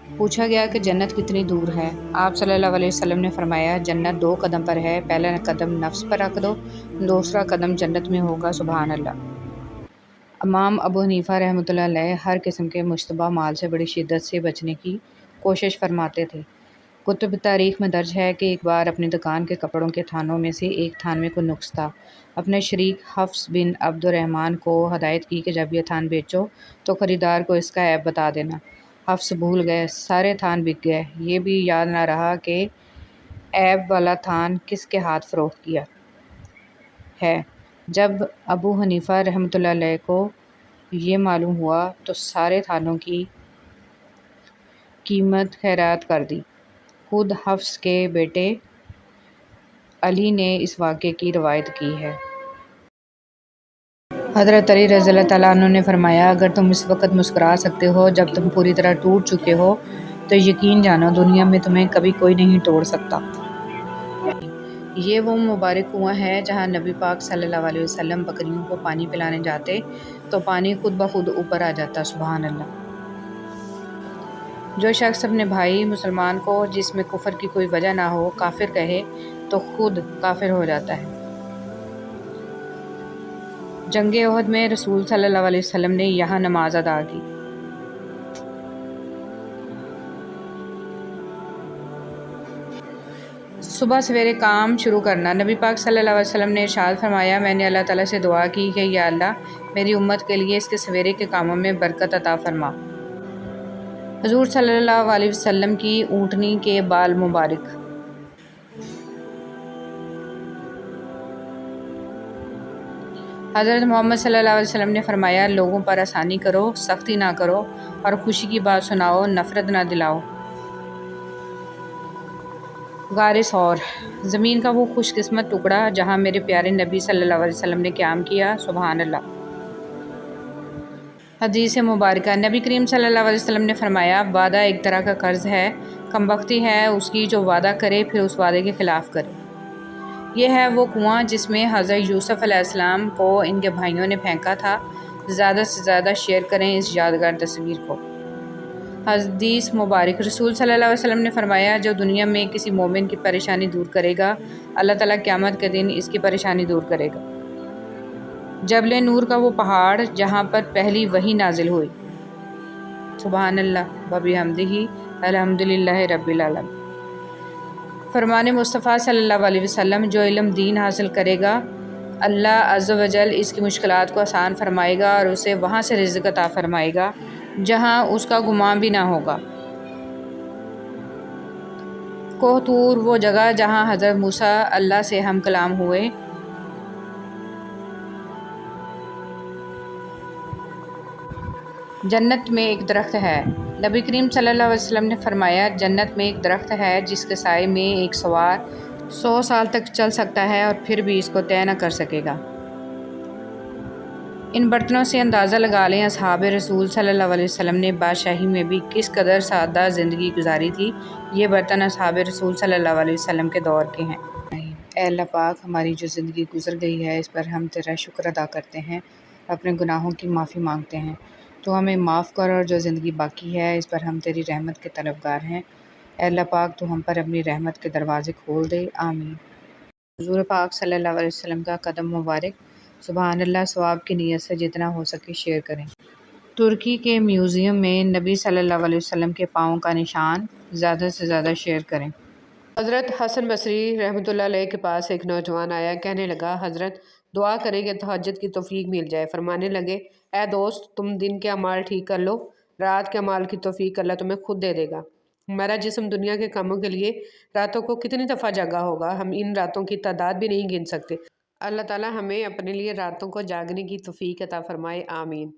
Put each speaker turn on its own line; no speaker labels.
پوچھا گیا کہ جنت کتنی دور ہے؟ آپ صلی اللہ علیہ وسلم نے فرمایا، جنت 2 قدم پر ہے، پہلا قدم نفس پر رکھ دو، دوسرا قدم جنت میں ہوگا۔ سبحان اللہ۔ امام ابو حنیفہ رحمۃ اللہ علیہ ہر قسم کے مشتبہ مال سے بڑی شدت سے بچنے کی کوشش فرماتے تھے۔ کتب تاریخ میں درج ہے کہ ایک بار اپنی دکان کے کپڑوں کے تھانوں میں سے ایک تھان میں کوئی نقص تھا۔ اپنے شریک حفص بن عبد الرحمن کو ہدایت کی کہ جب یہ تھان بیچو تو خریدار کو اس کا عیب بتا دینا۔ حفص بھول گئے، سارے تھان بک گئے، یہ بھی یاد نہ رہا کہ عیب والا تھان کس کے ہاتھ فروخت کیا ہے۔ جب ابو حنیفہ رحمۃ اللہ علیہ کو یہ معلوم ہوا تو سارے تھانوں کی قیمت خیرات کر دی۔ خود حفص کے بیٹے علی نے اس واقعے کی روایت کی ہے۔ حضرت علی رضی اللہ تعالیٰ عنہ نے فرمایا، اگر تم اس وقت مسکرا سکتے ہو جب تم پوری طرح ٹوٹ چکے ہو تو یقین جانو دنیا میں تمہیں کبھی کوئی نہیں توڑ سکتا۔ یہ وہ مبارک کنواں ہے جہاں نبی پاک صلی اللہ علیہ وسلم بکریوں کو پانی پلانے جاتے تو پانی خود بخود اوپر آ جاتا۔ سبحان اللہ۔ جو شخص اپنے بھائی مسلمان کو جس میں کفر کی کوئی وجہ نہ ہو کافر کہے تو خود کافر ہو جاتا ہے۔ جنگ احد میں رسول صلی اللہ علیہ وسلم نے یہاں نماز ادا کی۔ صبح سویرے کام شروع کرنا۔ نبی پاک صلی اللہ علیہ وسلم نے ارشاد فرمایا، میں نے اللہ تعالیٰ سے دعا کی کہ یا اللہ میری امت کے لیے اس کے سویرے کے کاموں میں برکت عطا فرما۔ حضور صلی اللہ علیہ وسلم کی اونٹنی کے بال مبارک۔ حضرت محمد صلی اللہ علیہ وسلم نے فرمایا، لوگوں پر آسانی کرو، سختی نہ کرو اور خوشی کی بات سناؤ، نفرت نہ دلاؤ۔ غار ثور۔ زمین کا وہ خوش قسمت ٹکڑا جہاں میرے پیارے نبی صلی اللہ علیہ وسلم نے قیام کیا۔ سبحان اللہ۔ حدیث مبارکہ۔ نبی کریم صلی اللہ علیہ وسلم نے فرمایا، وعدہ ایک طرح کا قرض ہے، کم بختی ہے اس کی جو وعدہ کرے پھر اس وعدے کے خلاف کرے۔ یہ ہے وہ کنواں جس میں حضرت یوسف علیہ السلام کو ان کے بھائیوں نے پھینکا تھا۔ زیادہ سے زیادہ شیئر کریں اس یادگار تصویر کو۔ حدیث مبارک۔ رسول صلی اللہ علیہ وسلم نے فرمایا، جو دنیا میں کسی مومن کی پریشانی دور کرے گا اللہ تعالیٰ قیامت کے دن اس کی پریشانی دور کرے گا۔ جبل نور کا وہ پہاڑ جہاں پر پہلی وحی نازل ہوئی۔ سبحان اللہ و بحمدہ الحمدللہ رب العالمین۔ فرمان مصطفیٰ صلی اللہ علیہ وسلم، جو علم دین حاصل کرے گا اللہ عز و جل اس کی مشکلات کو آسان فرمائے گا اور اسے وہاں سے رزق عطا فرمائے گا جہاں اس کا گمان بھی نہ ہوگا۔ کوہ طور، وہ جگہ جہاں حضرت موسیٰ اللہ سے ہم کلام ہوئے۔ جنت میں ایک درخت ہے۔ نبی کریم صلی اللہ علیہ وسلم نے فرمایا، جنت میں ایک درخت ہے جس کے سائے میں ایک سوار 100 سال تک چل سکتا ہے اور پھر بھی اس کو طے نہ کر سکے گا۔ ان برتنوں سے اندازہ لگا لیں اصحاب رسول صلی اللہ علیہ وسلم نے بادشاہی میں بھی کس قدر سادہ زندگی گزاری تھی۔ یہ برتن اصحاب رسول صلی اللہ علیہ وسلم کے دور کے ہیں۔ اے اللہ پاک، ہماری جو زندگی گزر گئی ہے اس پر ہم تیرا شکر ادا کرتے ہیں، اپنے گناہوں کی معافی مانگتے ہیں۔ تو ہمیں معاف کر اور جو زندگی باقی ہے اس پر ہم تیری رحمت کے طلبگار ہیں۔ اے اللہ پاک، تو ہم پر اپنی رحمت کے دروازے کھول دے، آمین۔ حضور پاک صلی اللہ علیہ وسلم کا قدم مبارک۔ سبحان اللہ۔ ثواب کی نیت سے جتنا ہو سکے شیئر کریں۔ ترکی کے میوزیم میں نبی صلی اللہ علیہ وسلم کے پاؤں کا نشان، زیادہ سے زیادہ شیئر کریں۔ حضرت حسن بصری رحمۃ اللہ علیہ کے پاس ایک نوجوان آیا، کہنے لگا، حضرت دعا کریں کہ تہجد کی توفیق مل جائے۔ فرمانے لگے، اے دوست، تم دن کے اعمال ٹھیک کر لو، رات کے اعمال کی توفیق اللہ تمہیں خود دے دے گا۔ ہمارا جسم دنیا کے کاموں کے لیے راتوں کو کتنی دفعہ جاگا ہوگا، ہم ان راتوں کی تعداد بھی نہیں گن سکتے۔ اللہ تعالیٰ ہمیں اپنے لیے راتوں کو جاگنے کی توفیق عطا فرمائے، آمین۔